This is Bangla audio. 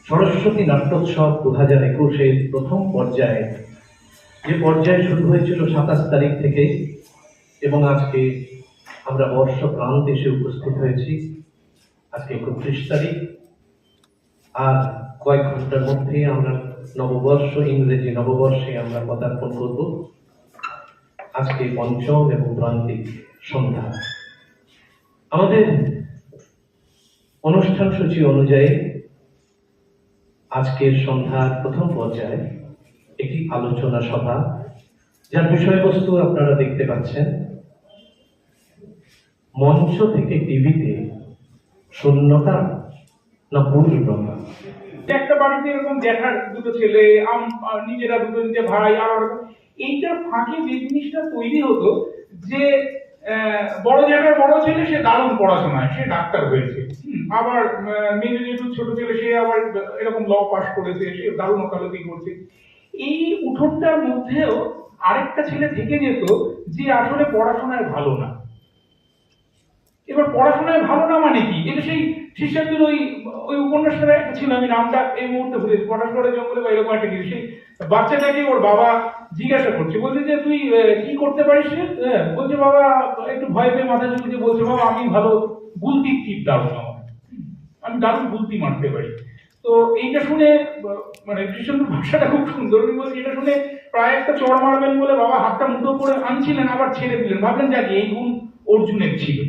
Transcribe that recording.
সরস্বতী নাট্যোৎসব 2021-এর প্রথম পর্যায়ে, যে পর্যায়ে শুরু হয়েছিল 27 তারিখ থেকে এবং আজকে আমরা বর্ষ প্রান্তে এসে উপস্থিত হয়েছি। আজকে 31 তারিখ, আর কয়েক ঘন্টার মধ্যে আমরা নববর্ষ, ইংরেজি নববর্ষে আমরা পদার্পণ করব। আজকে পঞ্চম এবং প্রান্তিক সন্ধ্যা। আমাদের অনুষ্ঠান সূচি অনুযায়ী আজকের সন্ধ্যার প্রথম পর্যায়ে একটি আলোচনা সভা, যার বিষয়বস্তু আপনারা দেখতে পাচ্ছেন। মঞ্চ থেকে টিভিতে শূন্যতা না পূর্ণতা। একটা বাড়িতে এরকম দেখার দুটো ছেলে, নিজেরা দুটো নিজে ভাই, আর এইটার ফাঁকে যে জিনিসটা তৈরি হতো যে বড় জ্যাঠার বড় ছেলে সে দারুণ পড়াশোনায়, সে ডাক্তার হয়েছে, আবার মেজো জেঠু ছোট ছেলে সে আবার এরকম ল পাস করেছে, সে দারুণ ওকালতি করছে। এই উঠোনটার মধ্যেও আরেকটা ছেলে থেকে যেত যে আসলে পড়াশোনায় ভালো না। এবার পড়াশোনায় ভালো না মানে কি? এটা সেই শিষ্যাদের ওই উপন্যাসটা ছিল, আমি নামটা এই মুহূর্তে ভুলেছি, পটাশগড়ের জঙ্গলে বা এরকম একটা কিছু। সেই বাচ্চাটাকে ওর বাবা জিজ্ঞাসা করছে, বলছে যে তুই কি করতে পারিস? বলছে বাবা, একটু ভয় পেয়ে মাথা চুলকে বলছে, বাবা আমি ভালো গুলতি টিপ দারুণ, আমি দারুণ গুলতি মারতে পারি। তো এইটা শুনে মানে কৃষ্ণের ভাষাটা খুব সুন্দর, বলছে এটা শুনে প্রায় একটা চড় মারবেন বলে বাবা হাতটা মুঠো করে আনছিলেন, আবার ছেড়ে দিলেন, ভাবলেন যাক এই গুণ অর্জুনের ছিল।